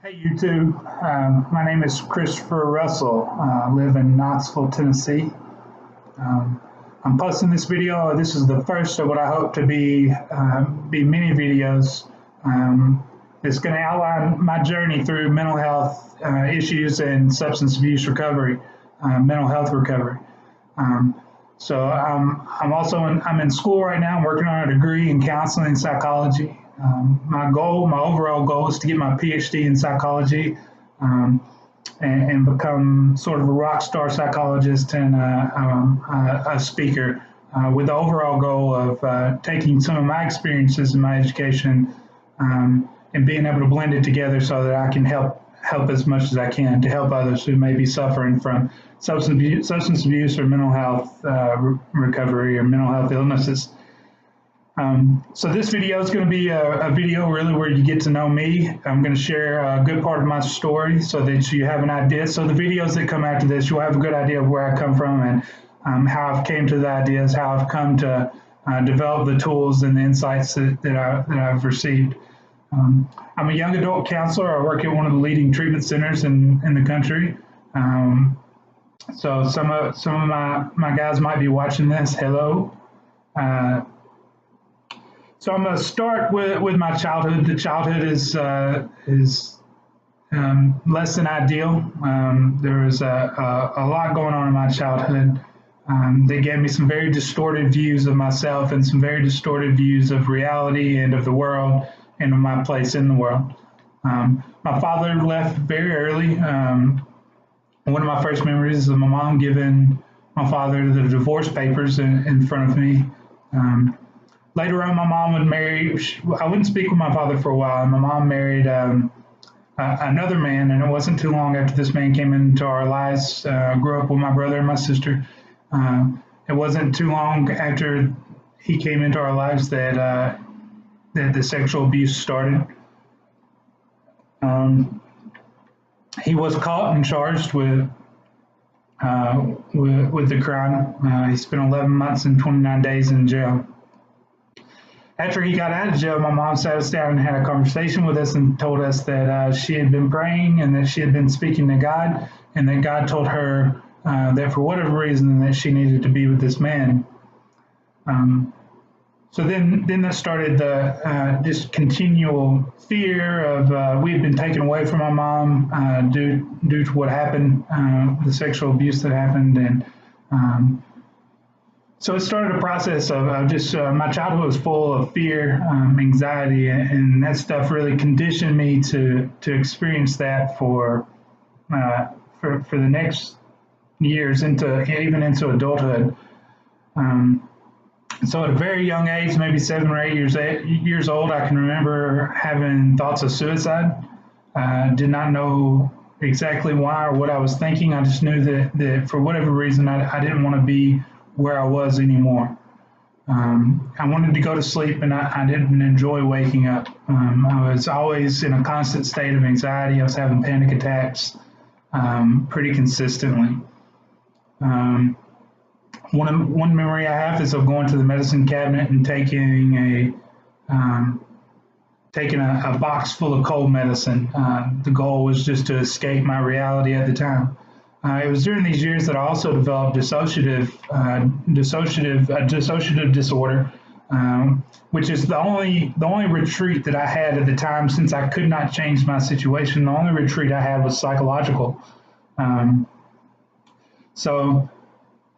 Hey, YouTube. My name is Christopher Russell. I live in Knoxville, Tennessee. Um, I'm posting this video. This is the first of what I hope to be many videos. It's going to outline my journey through mental health issues and substance abuse recovery, mental health recovery. I'm in school right now. I'm working on a degree in counseling and psychology. My overall goal is to get my PhD in psychology and become sort of a rock star psychologist and a speaker with the overall goal of taking some of my experiences in my education and being able to blend it together so that I can help as much as I can to help others who may be suffering from substance abuse or mental health recovery or mental health illnesses. So this video is going to be a video really where you get to know me. I'm going to share a good part of my story so that you have an idea. So the videos that come after this, you'll have a good idea of where I come from and how I've came to the ideas, how I've come to develop the tools and the insights that I've received. I'm a young adult counselor. I work at one of the leading treatment centers in the country. So some of my guys might be watching this. Hello. So I'm going to start with my childhood. The childhood is less than ideal. There was a lot going on in my childhood. They gave me some very distorted views of myself and some very distorted views of reality and of the world and of my place in the world. My father left very early. One of my first memories is of my mom giving my father the divorce papers in front of me. Later on, my mom would marry. I wouldn't speak with my father for a while. My mom married another man, and it wasn't too long after this man came into our lives. Grew up with my brother and my sister. It wasn't too long after he came into our lives that the sexual abuse started. He was caught and charged with the crime. He spent 11 months and 29 days in jail. After he got out of jail, my mom sat us down and had a conversation with us and told us that she had been praying and that she had been speaking to God, and that God told her that for whatever reason that she needed to be with this man. So then that started the just continual fear of we had been taken away from my mom due to what happened, the sexual abuse that happened, and so it started a process of just my childhood was full of fear, anxiety, and that stuff really conditioned me to experience that for the next years even into adulthood. So at a very young age, maybe 7 or 8 years old, I can remember having thoughts of suicide. Did not know exactly why or what I was thinking. I just knew that for whatever reason, I didn't want to be where I was anymore. I wanted to go to sleep, and I didn't enjoy waking up. I was always in a constant state of anxiety. I was having panic attacks pretty consistently. One memory I have is of going to the medicine cabinet and taking a box full of cold medicine. The goal was just to escape my reality at the time. It was during these years that I also developed dissociative disorder, which is the only retreat that I had at the time, since I could not change my situation. The only retreat I had was psychological.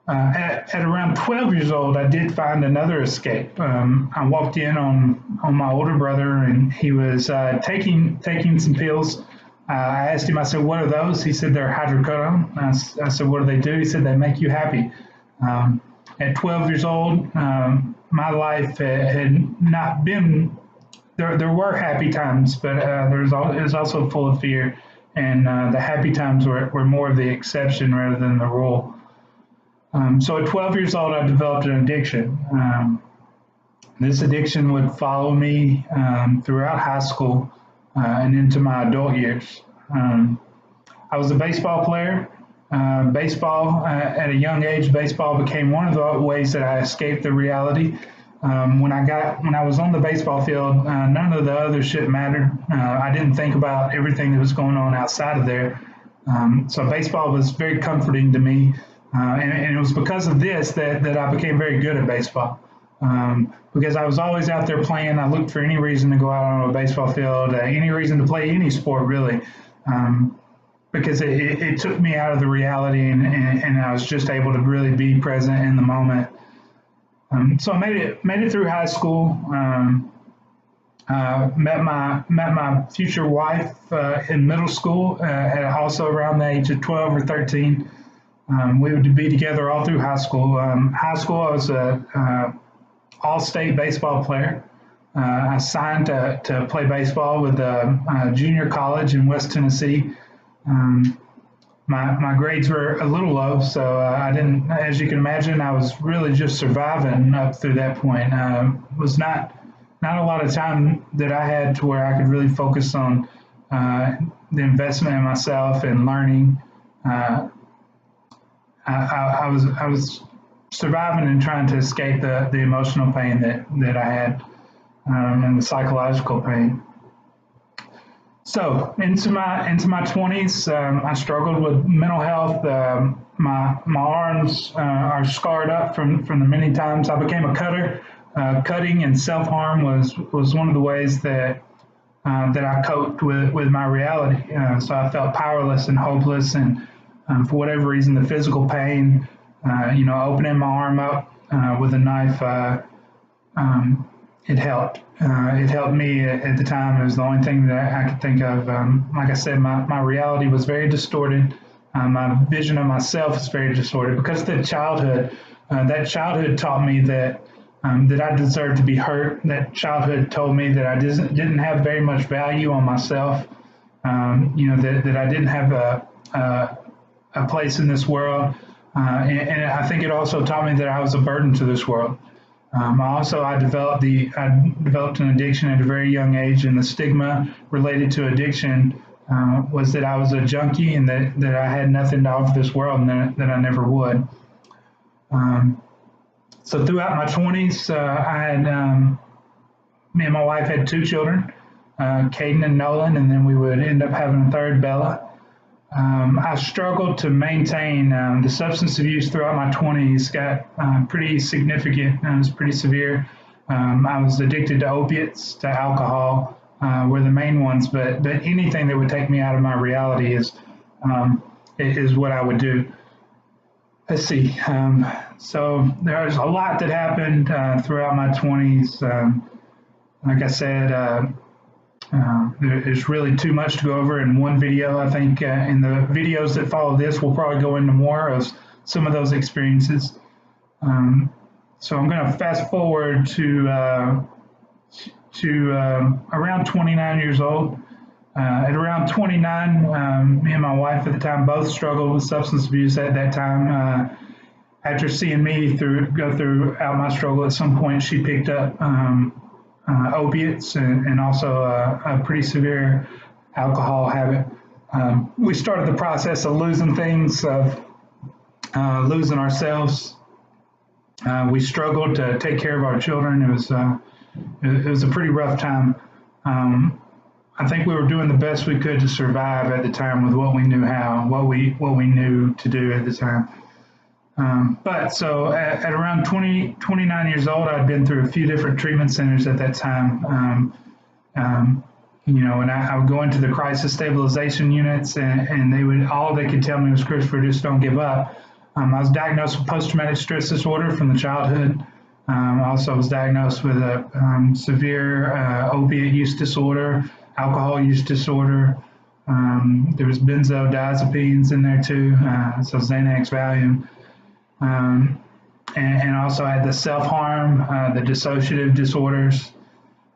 At around 12 years old, I did find another escape. I walked in on my older brother, and he was taking some pills. I asked him, I said, "What are those?" He said, "They're hydrocodone." I said, "What do they do?" He said, "They make you happy." At 12 years old, my life had not been, there were happy times, but it was also full of fear. And the happy times were more of the exception rather than the rule. So at 12 years old, I developed an addiction. This addiction would follow me throughout high school and into my adult years. I was a baseball player. At a young age, baseball became one of the ways that I escaped the reality. When I was on the baseball field, none of the other shit mattered. I didn't think about everything that was going on outside of there. So baseball was very comforting to me, and it was because of this that I became very good at baseball. Because I was always out there playing. I looked for any reason to go out on a baseball field, any reason to play any sport really, because it took me out of the reality, and I was just able to really be present in the moment. So I made it through high school. Met my future wife in middle school, at also around the age of 12 or 13. We would be together all through high school. High school, I was a all-state baseball player. I signed to play baseball with a junior college in West Tennessee. My grades were a little low, so I didn't, as you can imagine, I was really just surviving up through that point. Was not a lot of time that I had to where I could really focus on the investment in myself and learning. I was surviving and trying to escape the emotional pain that I had, and the psychological pain. So into my 20s, I struggled with mental health. My arms are scarred up from the many times I became a cutter. Cutting and self-harm was one of the ways that I coped with my reality. So I felt powerless and hopeless, and for whatever reason, the physical pain, opening my arm up with a knife, it helped. It helped me at the time. It was the only thing that I could think of. Like I said, my reality was very distorted. My vision of myself is very distorted because of the childhood. That childhood taught me that I deserved to be hurt. That childhood told me that I didn't have very much value on myself. That I didn't have a place in this world. And I think it also taught me that I was a burden to this world. I developed an addiction at a very young age, and the stigma related to addiction was that I was a junkie and that I had nothing to offer this world, and that I never would. So throughout my 20s, me and my wife had 2 children, Caden and Nolan, and then we would end up having a third, Bella. I struggled to maintain the substance abuse throughout my 20s, got pretty significant, it was pretty severe. I was addicted to opiates, to alcohol, were the main ones, but anything that would take me out of my reality is what I would do. Let's see. So there's a lot that happened throughout my 20s. Like I said, there's really too much to go over in one video. I think in the videos that follow this, we'll probably go into more of some of those experiences. So I'm going to fast forward to around 29 years old. At around 29, me and my wife at the time both struggled with substance abuse at that time. After seeing me go throughout my struggle, at some point she picked up opiates and also a pretty severe alcohol habit. We started the process of losing things, of losing ourselves. We struggled to take care of our children. It was a pretty rough time. I think we were doing the best we could to survive at the time with what we knew what we knew to do at the time. But at around 29 years old, I'd been through a few different treatment centers at that time. And I would go into the crisis stabilization units, and all they could tell me was, Christopher, just don't give up. I was diagnosed with post-traumatic stress disorder from the childhood. I also was diagnosed with a severe opiate use disorder, alcohol use disorder. There was benzodiazepines in there too, so Xanax, Valium. And also had the self-harm, the dissociative disorders.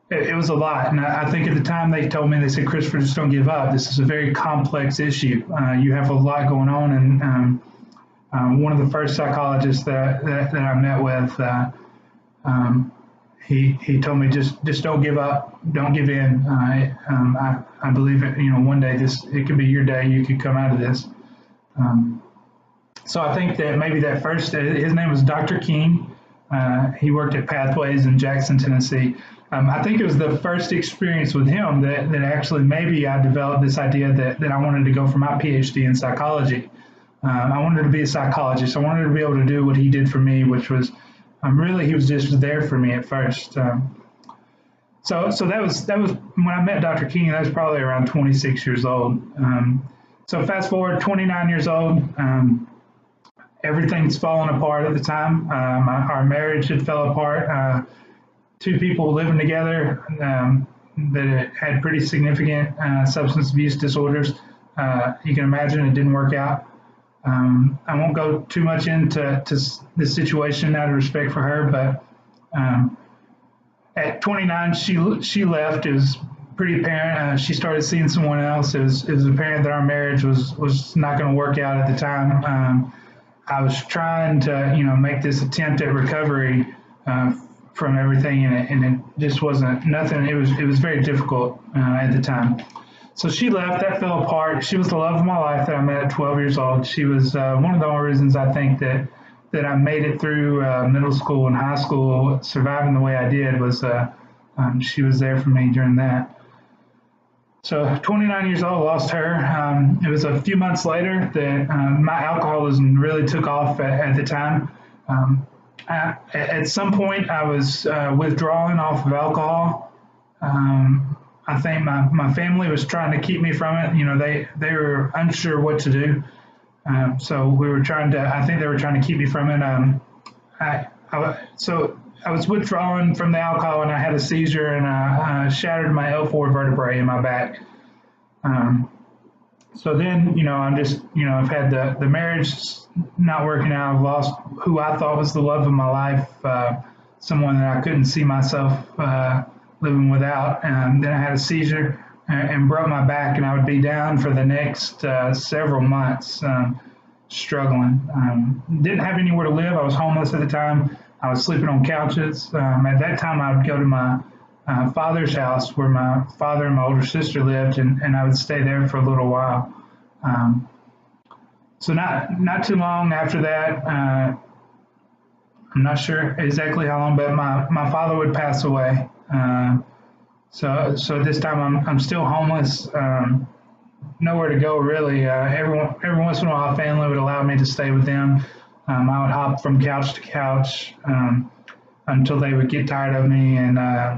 It was a lot. And I think at the time they said, Christopher, just don't give up. This is a very complex issue. You have a lot going on. And one of the first psychologists that I met with, he told me, just don't give up. Don't give in. I believe it, one day it could be your day. You could come out of this. So I think that maybe that first, his name was Dr. King. He worked at Pathways in Jackson, Tennessee. I think it was the first experience with him that actually maybe I developed this idea that I wanted to go for my PhD in psychology. I wanted to be a psychologist. I wanted to be able to do what he did for me, which was really he was just there for me at first. So that was when I met Dr. King. That was probably around 26 years old. So fast forward, 29 years old. Everything's fallen apart at the time. Our marriage had fell apart. Two people living together that had pretty significant substance abuse disorders. You can imagine it didn't work out. I won't go too much into the situation out of respect for her, but at 29, she left. It was pretty apparent. She started seeing someone else. It was apparent that our marriage was not going to work out at the time. I was trying to, make this attempt at recovery from everything, and it just wasn't nothing. It was very difficult at the time. So she left. That fell apart. She was the love of my life that I met at 12 years old. She was one of the only reasons I think that I made it through middle school and high school, surviving the way I did, was she was there for me during that. So 29 years old, lost her. It was a few months later that my alcoholism really took off at the time. At some point, I was withdrawing off of alcohol. I think my family was trying to keep me from it. They were unsure what to do. So we were I think they were trying to keep me from it. So I was withdrawing from the alcohol, and I had a seizure, and I shattered my L4 vertebrae in my back. So then, I'm just, I've had the marriage not working out. I've lost who I thought was the love of my life, someone that I couldn't see myself living without. And then I had a seizure and broke my back, and I would be down for the next several months, struggling. Didn't have anywhere to live. I was homeless at the time. I was sleeping on couches. At that time, I would go to my father's house where my father and my older sister lived, and I would stay there for a little while. So not too long after that, I'm not sure exactly how long, but my father would pass away. So at this time, I'm still homeless. Nowhere to go really. Every once in a while, family would allow me to stay with them. I would hop from couch to couch until they would get tired of me, and I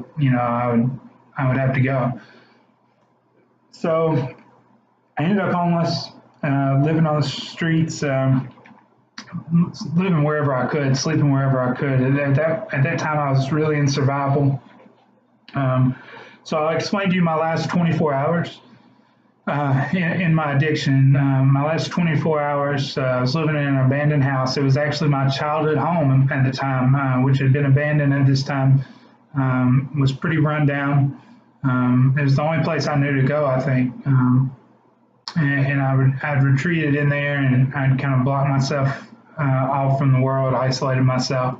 would have to go. So I ended up homeless, living on the streets, living wherever I could, sleeping wherever I could. At that time, I was really in survival. So I'll explain to you my last 24 hours. In my addiction, my last 24 hours, I was living in an abandoned house. It was actually my childhood home at the time, which had been abandoned at this time, was pretty run down. It was the only place I knew to go, I think. And I'd retreated in there, and I'd kind of blocked myself off from the world, isolated myself.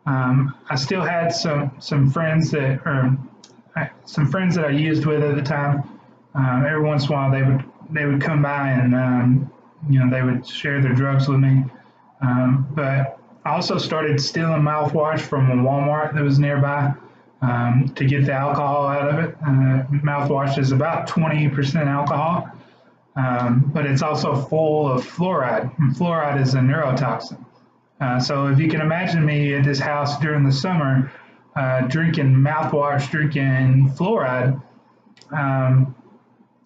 I still had some friends that I used with at the time. Every once in a while, they would come by and they would share their drugs with me. But I also started stealing mouthwash from a Walmart that was nearby to get the alcohol out of it. Mouthwash is about 20% alcohol, but it's also full of fluoride. And fluoride is a neurotoxin. So if you can imagine me at this house during the summer, drinking mouthwash, drinking fluoride,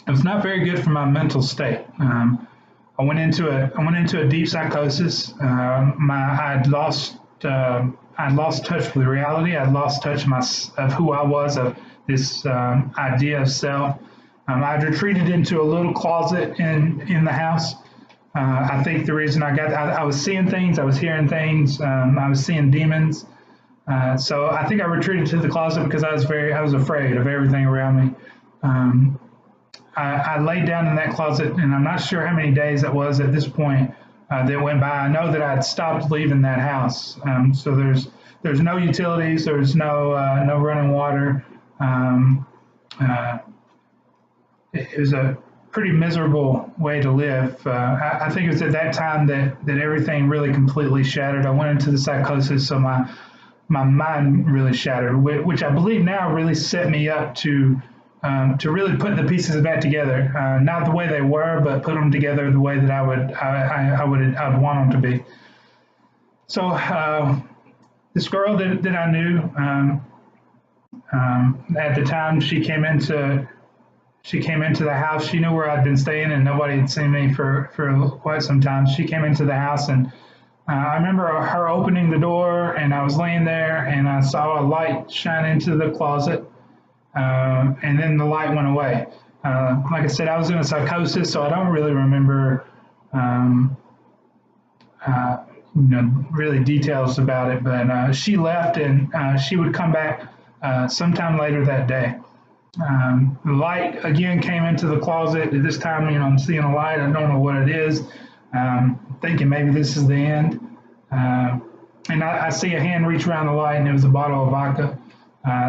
it was not very good for my mental state. I went into a deep psychosis. I'd lost touch with reality. I'd lost touch of who I was, of this idea of self. I'd retreated into a little closet in the house. I think the reason I was seeing things, I was hearing things, I was seeing demons. So I think I retreated to the closet because I was afraid of everything around me. I laid down in that closet, and I'm not sure how many days it was at this point that went by. I know that I'd stopped leaving that house. So there's no utilities, there's no running water. It was a pretty miserable way to live. I think it was at that time that everything really completely shattered. I went into the psychosis, so my mind really shattered, which I believe now really set me up to really put the pieces back together, not the way they were, but put them together the way that I'd want them to be. So this girl that I knew at the time, she came into the house. She knew where I'd been staying, and nobody had seen me for quite some time. She came into the house, and I remember her opening the door, and I was laying there, and I saw a light shine into the closet, and then the light went away. Like I said, I was in a psychosis, so I don't really remember, really details about it. But she left, and she would come back sometime later that day. The light again came into the closet. At this time, I'm seeing a light. I don't know what it is. Thinking maybe this is the end. And I see a hand reach around the light, and it was a bottle of vodka.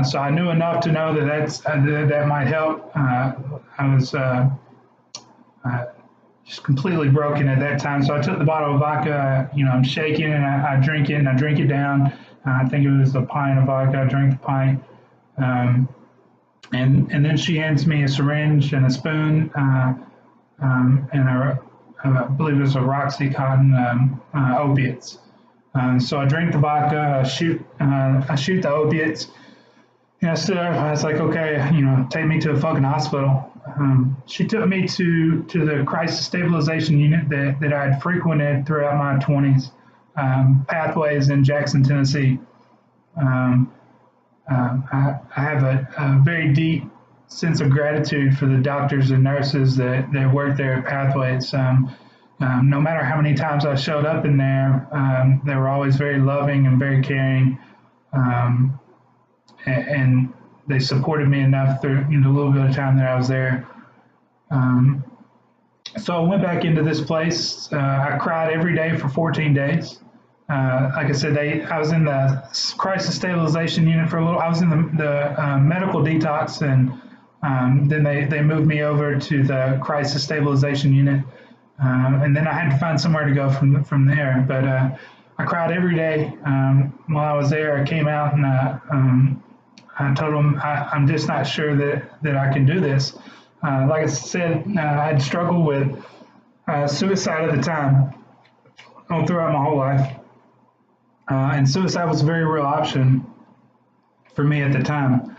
So I knew enough to know that might help. I was just completely broken at that time. So I took the bottle of vodka. I'm shaking, and I drink it, and I drink it down. I think it was a pint of vodka. I drank the pint. And then she hands me a syringe and a spoon, and I believe it was a Roxycontin opiates. So I drink the vodka, I shoot the opiates, and I stood up. I was like, okay, take me to a fucking hospital. She took me to the crisis stabilization unit that I had frequented throughout my 20s, Pathways in Jackson, Tennessee. I have a very deep sense of gratitude for the doctors and nurses that work there at Pathways. No matter how many times I showed up in there, they were always very loving and very caring, and they supported me enough through the little bit of time that I was there. So I went back into this place. I cried every day for 14 days. Like I said, I was in the crisis stabilization unit for a little. I was in the medical detox, and then they moved me over to the crisis stabilization unit, and then I had to find somewhere to go from there. But I cried every day while I was there. I came out, and I told them I'm just not sure that I can do this. Like I said, I had struggled with suicide at the time, all throughout my whole life. And suicide was a very real option for me at the time.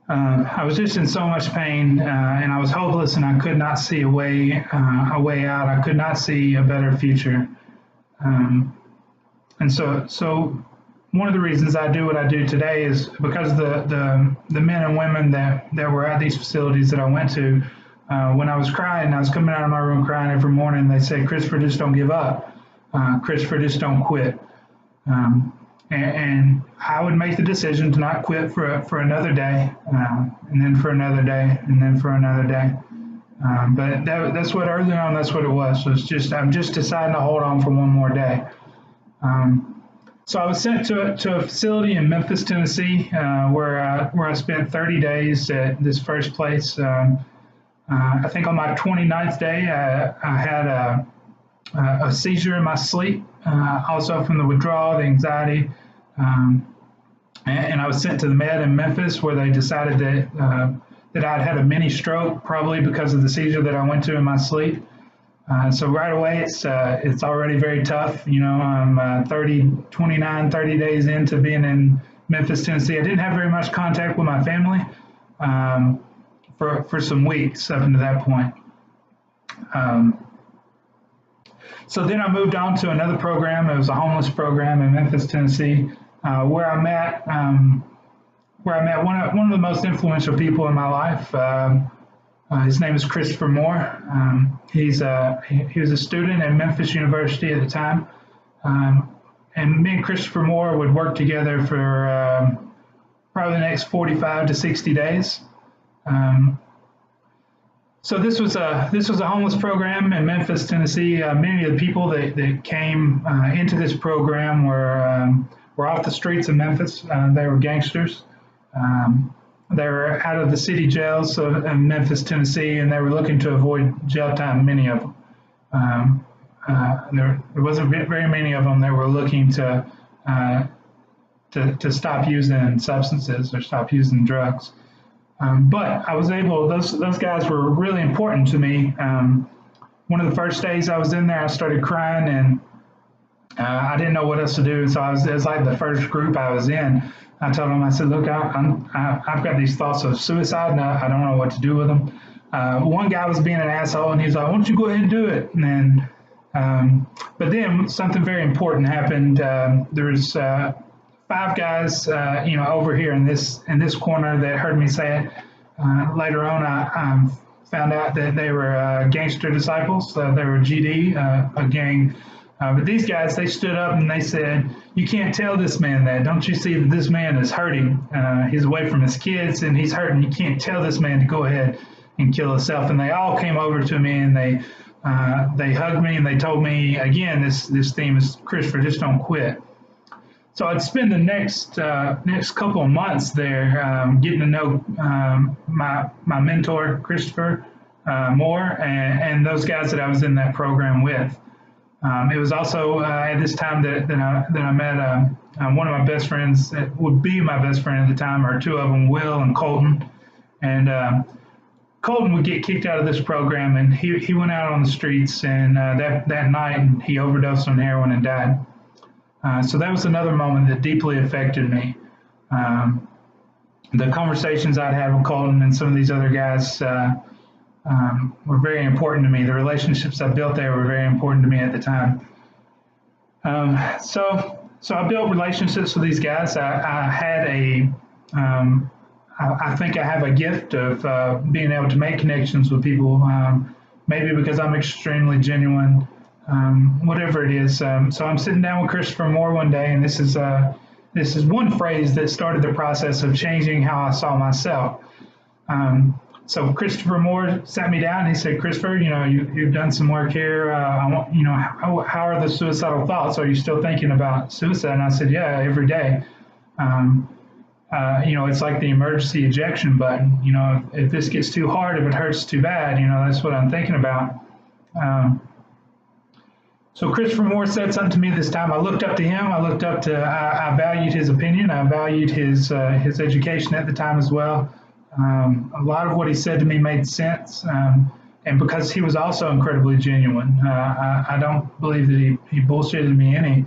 I was just in so much pain, and I was hopeless, and I could not see a way out. I could not see a better future. And so one of the reasons I do what I do today is because the men and women that were at these facilities that I went to, when I was crying, I was coming out of my room crying every morning. They said, "Christopher, just don't give up. Christopher, just don't quit." And I would make the decision to not quit for another day, and then for another day, and then for another day. But that's what early on, that's what it was. So I'm just deciding to hold on for one more day. So I was sent to a facility in Memphis, Tennessee, where I spent 30 days at this first place. I think on my 29th day, I had a seizure in my sleep, also from the withdrawal, the anxiety. And I was sent to the med in Memphis, where they decided that I'd had a mini stroke, probably because of the seizure that I went to in my sleep. So right away, it's already very tough. I'm 30 days into being in Memphis, Tennessee. I didn't have very much contact with my family for some weeks up until that point. So then I moved on to another program. It was a homeless program in Memphis, Tennessee, where I met one of the most influential people in my life. His name is Christopher Moore. He was a student at Memphis University at the time, and me and Christopher Moore would work together for probably the next 45 to 60 days. So this was a homeless program in Memphis, Tennessee. Many of the people that came into this program were off the streets of Memphis. They were gangsters. They were out of the city jails in Memphis, Tennessee, and they were looking to avoid jail time, many of them. There wasn't very many of them that were looking to stop using substances or stop using drugs. But I was able, those guys were really important to me. One of the first days I was in there, I started crying, and I didn't know what else to do. So it was like the first group I was in. I told them, I said, look, I've got these thoughts of suicide, and I don't know what to do with them. One guy was being an asshole, and he's like, why don't you go ahead and do it? And then, but then something very important happened. There was 5 guys, over here in this corner that heard me say it. Later on, I found out that they were gangster disciples. They were GD, a gang. But these guys, they stood up and they said, you can't tell this man that. Don't you see that this man is hurting? He's away from his kids and he's hurting. You can't tell this man to go ahead and kill himself. And they all came over to me and they hugged me and they told me, again, this theme is, Christopher, just don't quit. So I'd spend the next couple of months there getting to know my mentor, Christopher Moore, and those guys that I was in that program with. It was also at this time that I met one of my best friends that would be my best friend at the time, or 2 of them, Will and Colton. And Colton would get kicked out of this program, and he went out on the streets, and that night he overdosed on heroin and died. So that was another moment that deeply affected me. The conversations I'd had with Colton and some of these other guys were very important to me. The relationships I built there were very important to me at the time. So I built relationships with these guys. I think I have a gift of being able to make connections with people, maybe because I'm extremely genuine, whatever it is. So I'm sitting down with Christopher Moore one day, and this is one phrase that started the process of changing how I saw myself. So Christopher Moore sat me down and he said, Christopher, you've done some work here. How are the suicidal thoughts? Are you still thinking about suicide? And I said, yeah, every day. It's like the emergency ejection button. If this gets too hard, if it hurts too bad, that's what I'm thinking about. So Christopher Moore said something to me this time. I looked up to him. I valued his opinion. I valued his education at the time as well. A lot of what he said to me made sense, and because he was also incredibly genuine, I don't believe that he bullshitted me any.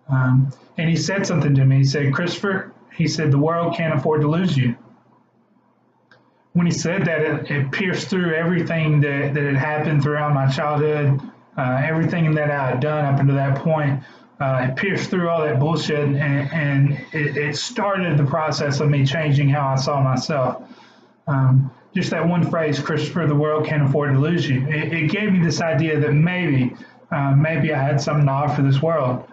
And he said something to me. He said, Christopher, he said, the world can't afford to lose you. When he said that, it pierced through everything that had happened throughout my childhood, everything that I had done up until that point. It pierced through all that bullshit, and it started the process of me changing how I saw myself. Just that one phrase, Christopher, the world can't afford to lose you. It gave me this idea that maybe I had something to offer this world.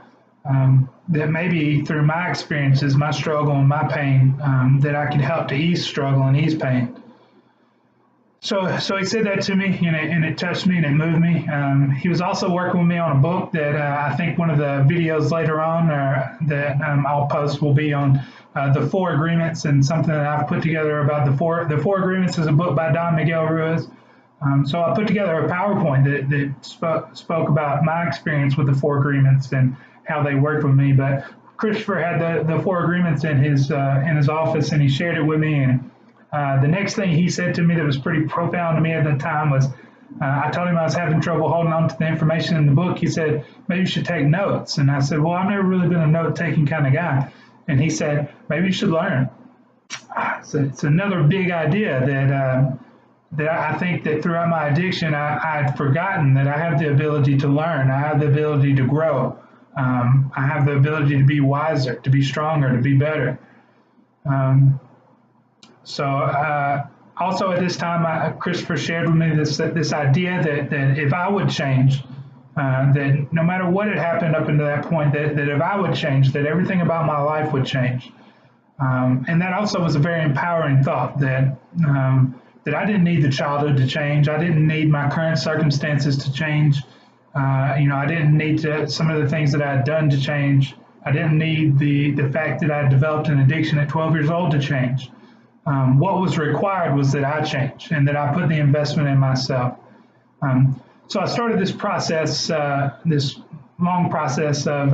That maybe through my experiences, my struggle and my pain, that I could help to ease struggle and ease pain. So he said that to me, and it touched me and it moved me. He was also working with me on a book that I think one of the videos later on that I'll post will be on the 4 Agreements, and something that I've put together about the 4 Agreements is a book by Don Miguel Ruiz. So I put together a PowerPoint that spoke about my experience with the 4 Agreements and how they worked with me. But Christopher had the 4 Agreements in his office, and he shared it with me. And the next thing he said to me that was pretty profound to me at the time was, I told him I was having trouble holding on to the information in the book. He said, maybe you should take notes. And I said, well, I've never really been a note-taking kind of guy. And he said, maybe you should learn. So it's another big idea that I think that throughout my addiction, I'd forgotten that I have the ability to learn. I have the ability to grow. I have the ability to be wiser, to be stronger, to be better. Also at this time, Christopher shared with me this idea that if I would change, that no matter what had happened up until that point, that if I would change, that everything about my life would change. And that also was a very empowering thought, that I didn't need the childhood to change. I didn't need my current circumstances to change. I didn't need some of the things that I had done to change. I didn't need the fact that I had developed an addiction at 12 years old to change. what was required was that I change and that I put the investment in myself. So I started this process, this long process of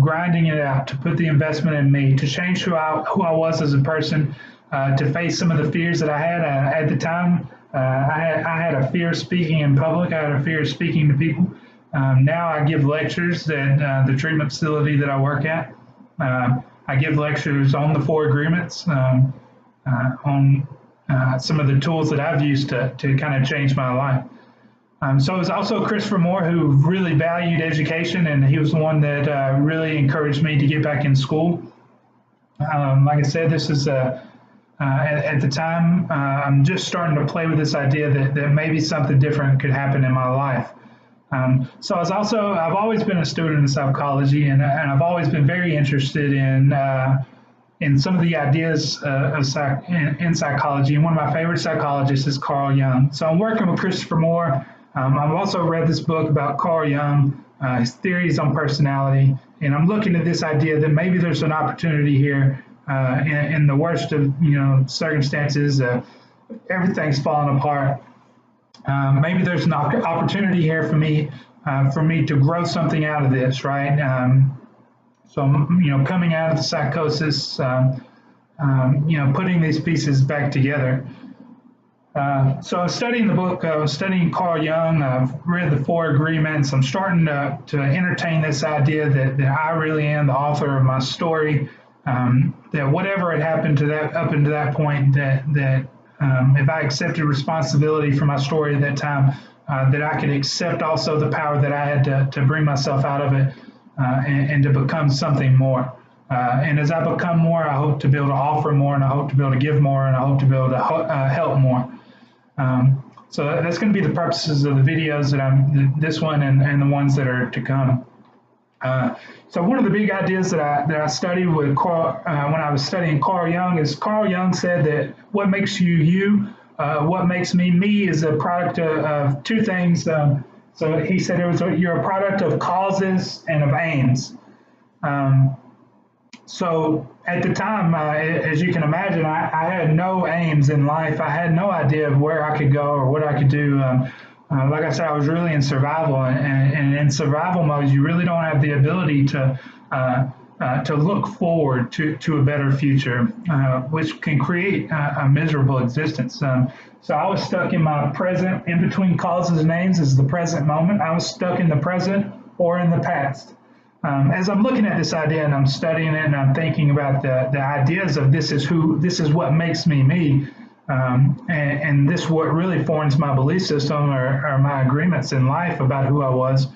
grinding it out, to put the investment in me, to change who I was as a person, to face some of the fears that I had at the time. I had a fear of speaking in public. I had a fear of speaking to people. Now I give lectures at the treatment facility that I work at. I give lectures on the 4 agreements, on some of the tools that I've used to kind of change my life. So it was also Christopher Moore who really valued education, and he was the one that really encouraged me to get back in school. Like I said, this is at the time, I'm just starting to play with this idea that maybe something different could happen in my life. So I've always been a student in psychology, and I've always been very interested in some of the ideas in psychology. And one of my favorite psychologists is Carl Jung. So I'm working with Christopher Moore. I've also read this book about Carl Jung, his theories on personality, and I'm looking at this idea that maybe there's an opportunity here in the worst of circumstances. Everything's falling apart. Maybe there's an opportunity here for me to grow something out of this, right? So coming out of the psychosis, putting these pieces back together. So I was studying the book, I was studying Carl Jung, I've read the 4 agreements. I'm starting to entertain this idea that I really am the author of my story, that whatever had happened up until that point, that if I accepted responsibility for my story at that time, that I could accept also the power that I had to bring myself out of it and to become something more. And as I become more, I hope to be able to offer more, and I hope to be able to give more, and I hope to be able to help more. So that's going to be the purposes of the videos this one and the ones that are to come. So one of the big ideas that I studied with Carl, when I was studying Carl Jung, is Carl Jung said that what makes you you, what makes me is a product of 2 things. So he said you're a product of causes and of aims. So at the time, as you can imagine, I had no aims in life. I had no idea of where I could go or what I could do. Like I said, I was really in survival, and in survival mode, you really don't have the ability to look forward to a better future, which can create a miserable existence. So I was stuck in my present. In between causes and aims is the present moment. I was stuck in the present or in the past. As I'm looking at this idea and I'm studying it and I'm thinking about the ideas of this is what makes me, and this what really forms my belief system or my agreements in life about who I was.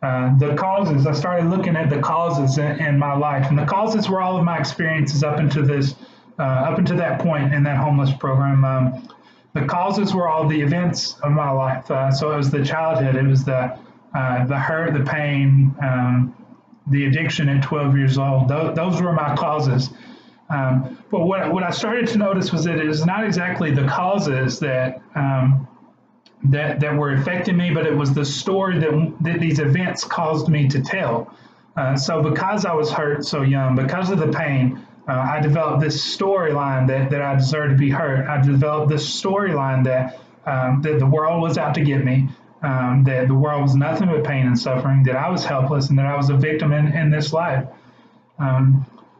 The causes, I started looking at the causes in my life, and the causes were all of my experiences up into that point in that homeless program. The causes were all the events of my life. So it was the childhood, it was the hurt, the pain, the addiction at 12 years old. Those were my causes. But what I started to notice was that it is not exactly the causes that were affecting me, but it was the story that these events caused me to tell. So because I was hurt so young, because of the pain, I developed this storyline that I deserved to be hurt. I developed this storyline that the world was out to get me, that the world was nothing but pain and suffering, that I was helpless, and that I was a victim in this life.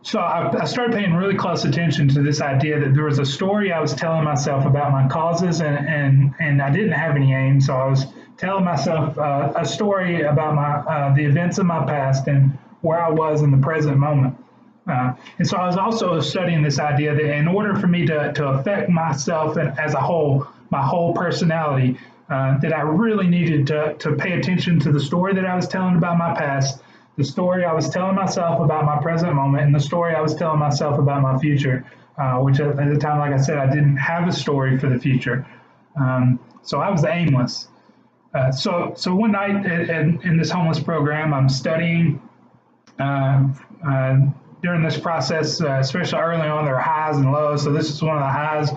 So I started paying really close attention to this idea that there was a story I was telling myself about my causes, and I didn't have any aims. So I was telling myself a story about the events of my past and where I was in the present moment. And so I was also studying this idea that in order for me to affect myself as a whole, my whole personality, that I really needed to pay attention to the story that I was telling about my past, the story I was telling myself about my present moment, and the story I was telling myself about my future, which at the time, like I said, I didn't have a story for the future. So I was aimless. So one night in this homeless program, I'm studying. During this process, especially early on, there were highs and lows. So this is one of the highs.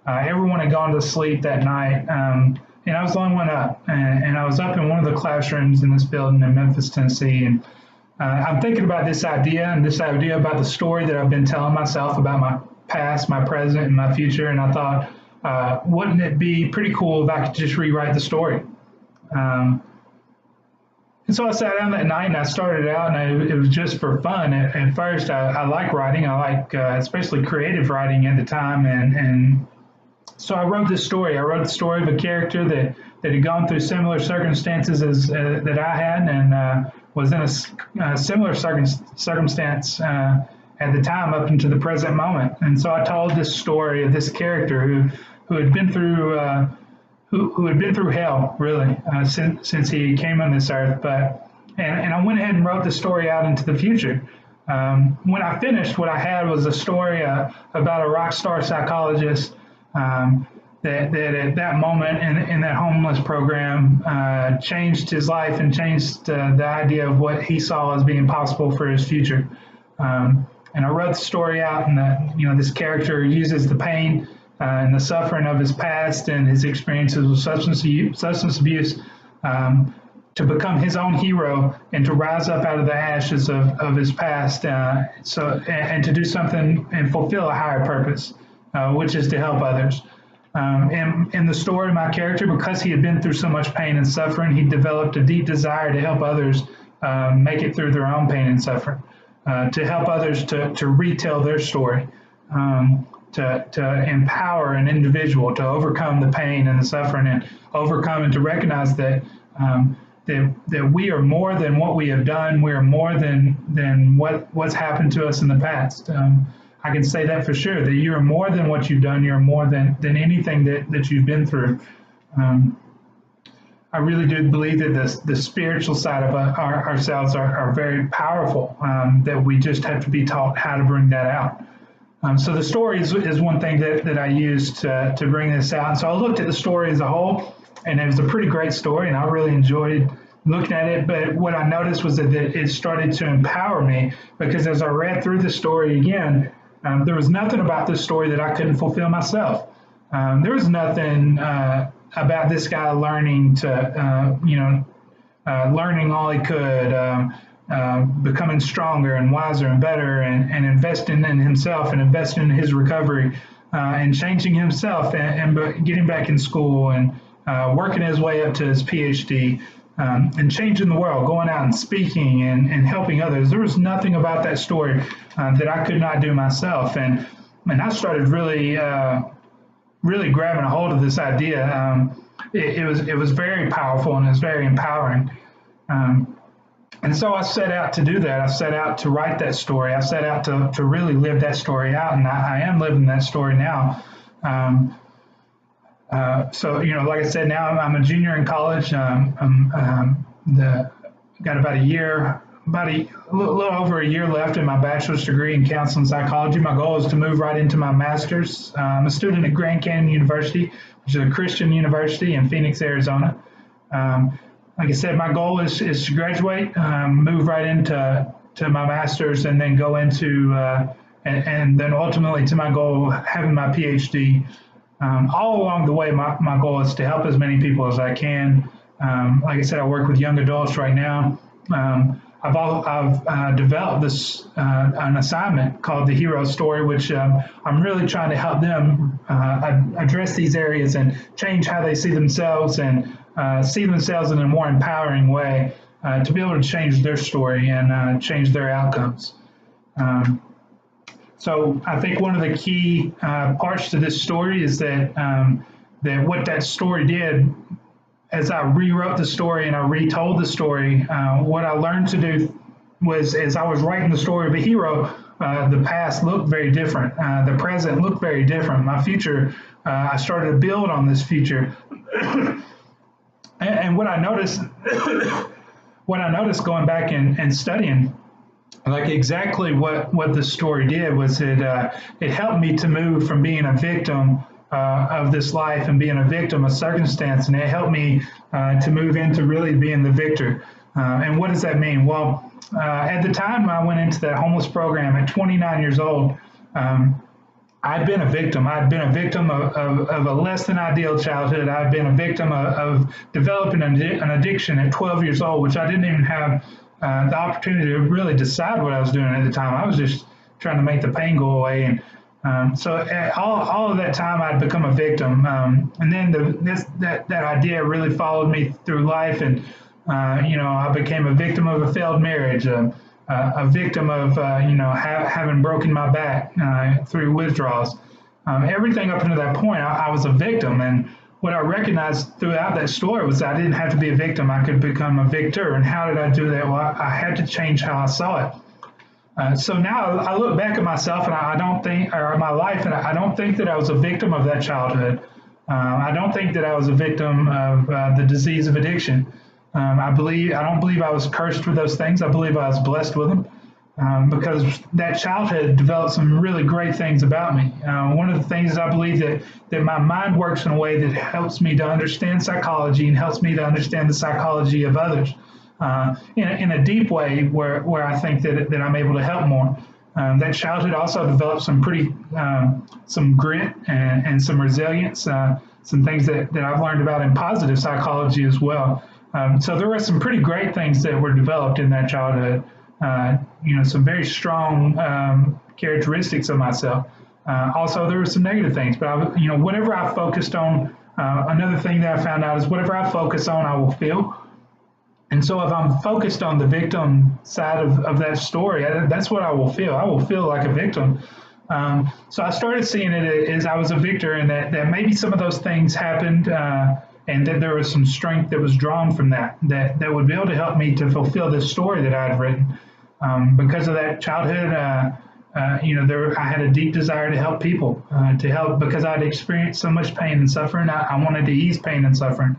Everyone had gone to sleep that night, and I was the only one up. And I was up in one of the classrooms in this building in Memphis, Tennessee. And I'm thinking about this idea about the story that I've been telling myself about past, my present, and my future. And I thought, wouldn't it be pretty cool if I could just rewrite the story? And so I sat down that night and I started out, and it was just for fun. At first, I like writing. I like especially creative writing at the time. And so I wrote this story. I wrote the story of a character that had gone through similar circumstances as that I had, and was in a similar circumstance at the time up into the present moment. And so I told this story of this character who had been through who had been through hell, really, since he came on this earth. And I went ahead and wrote the story out into the future. When I finished, what I had was a story about a rock star psychologist that at that moment in that homeless program changed his life and changed the idea of what he saw as being possible for his future. And I wrote the story out, and this character uses the pain and the suffering of his past and his experiences with substance abuse to become his own hero and to rise up out of the ashes of his past, and to do something and fulfill a higher purpose, which is to help others. In the story, my character, because he had been through so much pain and suffering, he developed a deep desire to help others make it through their own pain and suffering, to help others to retell their story. To empower an individual to overcome the pain and the suffering, and overcome and to recognize that that we are more than what we have done. We are more than what's happened to us in the past. I can say that for sure, that you are more than what you've done. You're more than anything that you've been through. I really do believe that the spiritual side of ourselves are very powerful, that we just have to be taught how to bring that out. So the story is one thing that I used to bring this out. And so I looked at the story as a whole, and it was a pretty great story, and I really enjoyed looking at it. But what I noticed was that it started to empower me, because as I read through the story again, there was nothing about this story that I couldn't fulfill myself. There was nothing about this guy learning learning all he could, becoming stronger and wiser and better, and investing in himself and investing in his recovery, and changing himself, and getting back in school, and working his way up to his PhD, and changing the world, going out and speaking and helping others. There was nothing about that story that I could not do myself. And I started really grabbing a hold of this idea. It was very powerful, and it was very empowering. And so I set out to do that. I set out to write that story. I set out to really live that story out, and I am living that story now. So, like I said, now I'm a junior in college. Got about a little over a year left in my bachelor's degree in counseling psychology. My goal is to move right into my master's. I'm a student at Grand Canyon University, which is a Christian university in Phoenix, Arizona. Like I said, my goal is to graduate, move right into my master's, and then go into, and then ultimately to my goal, having my PhD. All along the way, my goal is to help as many people as I can. Like I said, I work with young adults right now. I've developed this an assignment called the Hero Story, which I'm really trying to help them address these areas and change how they see themselves, and see themselves in a more empowering way, to be able to change their story and change their outcomes. So I think one of the key parts to this story is that what that story did, as I rewrote the story and I retold the story, what I learned to do was, as I was writing the story of a hero, the past looked very different. The present looked very different. My future, I started to build on this future. And what I noticed going back and studying, like exactly what the story did was it helped me to move from being a victim of this life and being a victim of circumstance, and it helped me to move into really being the victor. And what does that mean? Well, at the time I went into that homeless program at 29 years old, I'd been a victim. I'd been a victim of a less than ideal childhood. I'd been a victim of developing an addiction at 12 years old, which I didn't even have the opportunity to really decide what I was doing at the time. I was just trying to make the pain go away. And So all of that time, I'd become a victim, and then that idea really followed me through life, and I became a victim of a failed marriage, a victim of having broken my back through withdrawals. Everything up until that point, I was a victim, and what I recognized throughout that story was that I didn't have to be a victim; I could become a victor. And how did I do that? Well, I had to change how I saw it. So now I look back at myself and I don't think, or my life, and I don't think that I was a victim of that childhood. I don't think that I was a victim of the disease of addiction. I don't believe I was cursed with those things. I believe I was blessed with them because that childhood developed some really great things about me. One of the things is I believe that my mind works in a way that helps me to understand psychology and helps me to understand the psychology of others. In a deep way where I think that I'm able to help more. That childhood also developed some grit and some resilience, some things that I've learned about in positive psychology as well. So there were some pretty great things that were developed in that childhood. Some very strong characteristics of myself. Also, there were some negative things, but whatever I focused on, another thing that I found out is whatever I focus on, I will feel. And so if I'm focused on the victim side of that story, that's what I will feel. I will feel like a victim. So I started seeing it as I was a victor, and that maybe some of those things happened, and that there was some strength that was drawn from that would be able to help me to fulfill this story that I had written. Because of that childhood, I had a deep desire to help people, to help because I'd experienced so much pain and suffering. I wanted to ease pain and suffering.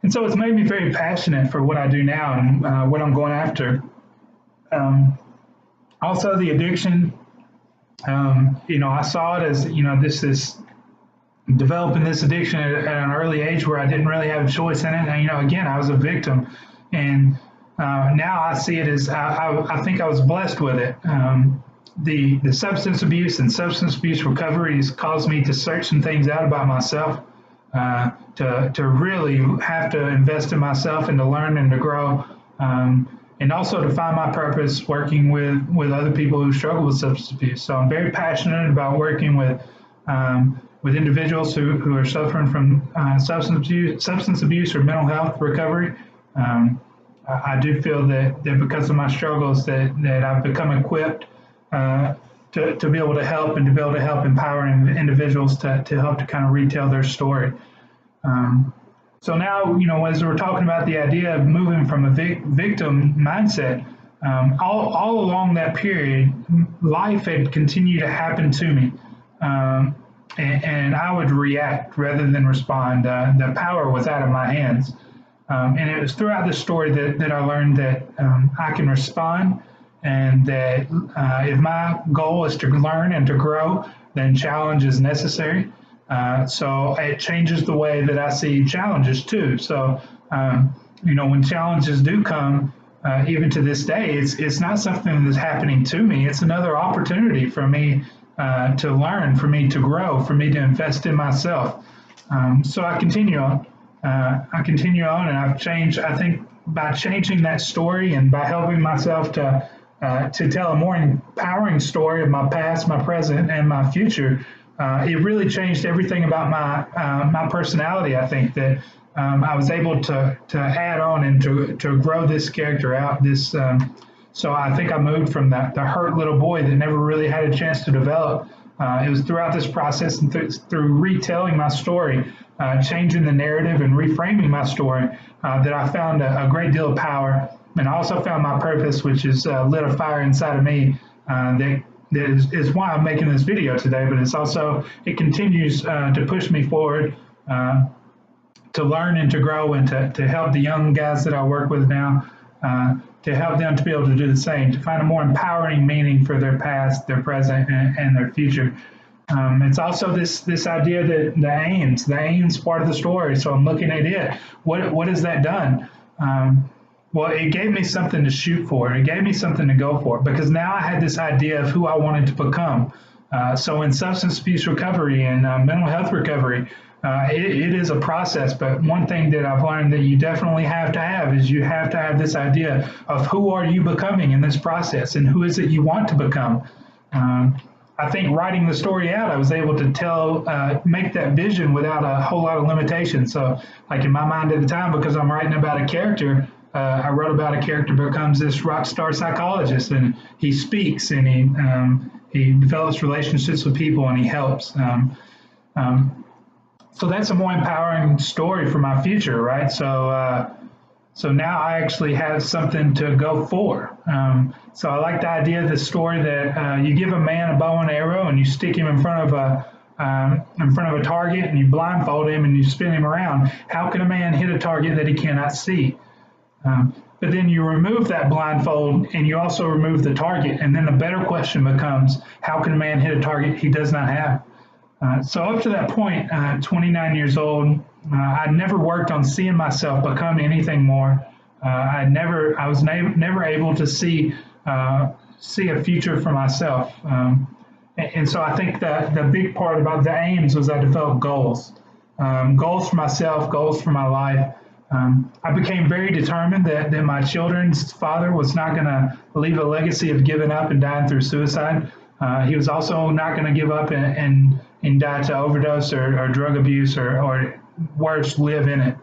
And so it's made me very passionate for what I do now and what I'm going after. Also, the addiction, I saw it as, this developing this addiction at an early age where I didn't really have a choice in it. And, again, I was a victim. And now I see it as I think I was blessed with it. The substance abuse and substance abuse recovery has caused me to search some things out about myself. To really have to invest in myself and to learn and to grow, and also to find my purpose working with other people who struggle with substance abuse. So I'm very passionate about working with individuals who are suffering from substance abuse or mental health recovery. I do feel that because of my struggles that I've become equipped to be able to help and to be able to help empowering individuals to help to kind of retell their story. So now, as we're talking about the idea of moving from a victim mindset, all along that period, life had continued to happen to me. And I would react rather than respond. The power was out of my hands. And it was throughout the story that I learned that I can respond, and that if my goal is to learn and to grow, then challenge is necessary. So it changes the way that I see challenges too. So, when challenges do come, even to this day, it's not something that's happening to me. It's another opportunity for me to learn, for me to grow, for me to invest in myself. So I continue on. And I've changed. I think by changing that story and by helping myself to tell a more empowering story of my past, my present, and my future, it really changed everything about my personality. I think that I was able to add on and to grow this character out. So I think I moved from the hurt little boy that never really had a chance to develop. It was throughout this process and through retelling my story, changing the narrative and reframing my story, that I found a great deal of power. And I also found my purpose, which is lit a fire inside of me that is why I'm making this video today. But it continues to push me forward to learn and to grow and to help the young guys that I work with now, to help them to be able to do the same, to find a more empowering meaning for their past, their present, and their future. It's also this idea that the AIMS part of the story. So I'm looking at it. What has that done? Well, it gave me something to shoot for. It gave me something to go for, because now I had this idea of who I wanted to become. So in substance abuse recovery and mental health recovery, it is a process. But one thing that I've learned that you definitely have to have is you have to have this idea of who are you becoming in this process and who is it you want to become. I think writing the story out, I was able to make that vision without a whole lot of limitations. So, like in my mind at the time, because I'm writing about a character, I wrote about a character becomes this rock star psychologist, and he speaks, and he develops relationships with people, and he helps. So that's a more empowering story for my future, right? So now I actually have something to go for. So I like the idea of the story that you give a man a bow and arrow, and you stick him in front of a target, and you blindfold him, and you spin him around. How can a man hit a target that he cannot see? But then you remove that blindfold, and you also remove the target, and then the better question becomes, how can a man hit a target he does not have? So up to that point, 29 years old, I'd never worked on seeing myself become anything more. I was never able to see a future for myself. And so I think that the big part about the aims was I developed goals, goals for myself, goals for my life. I became very determined that my children's father was not going to leave a legacy of giving up and dying through suicide. He was also not going to give up and die to overdose or drug abuse or worse, live in it.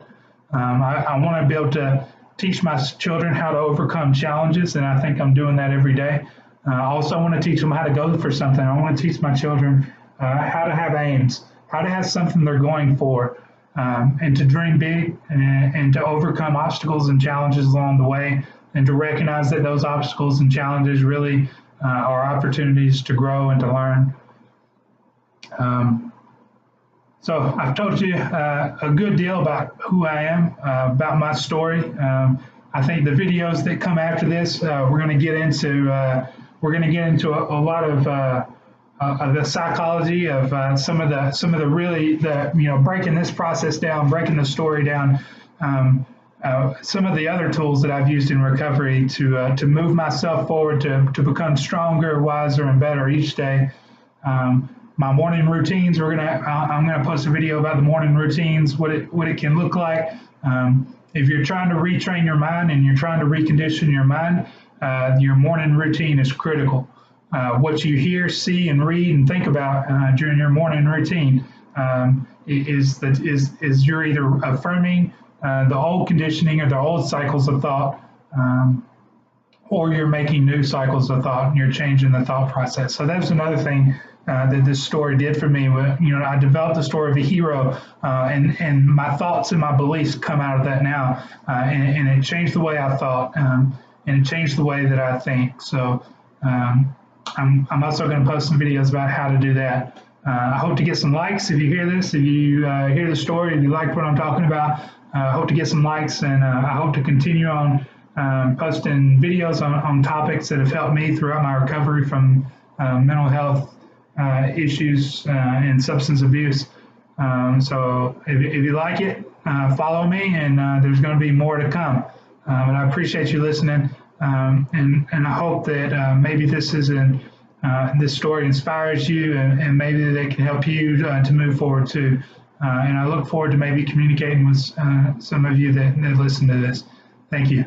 I want to be able to teach my children how to overcome challenges, and I think I'm doing that every day. I also want to teach them how to go for something. I want to teach my children how to have aims, how to have something they're going for, and to dream big and to overcome obstacles and challenges along the way, and to recognize that those obstacles and challenges really are opportunities to grow and to learn. So I've told you a good deal about who I am, about my story. I think the videos that come after this, we're going to get into a lot of the psychology of some of the breaking this process down, breaking the story down. Some of the other tools that I've used in recovery to move myself forward to become stronger, wiser, and better each day. My morning routines. I'm gonna post a video about the morning routines, what it can look like. If you're trying to retrain your mind and you're trying to recondition your mind, your morning routine is critical. What you hear, see, and read and think about during your morning routine is you're either affirming the old conditioning or the old cycles of thought, or you're making new cycles of thought and you're changing the thought process. So that's another thing that this story did for me. I developed the story of a hero, and my thoughts and my beliefs come out of that now, and it changed the way I thought, and it changed the way that I think. So I'm also going to post some videos about how to do that. I hope to get some likes if you hear this, if you hear the story, if you like what I'm talking about. I hope to get some likes, and I hope to continue on posting videos on topics that have helped me throughout my recovery from mental health issues and substance abuse. So if you like it, follow me, and there's going to be more to come. And I appreciate you listening, and I hope that maybe this story inspires you, and maybe that can help you to move forward too. And I look forward to maybe communicating with some of you that listen to this. Thank you.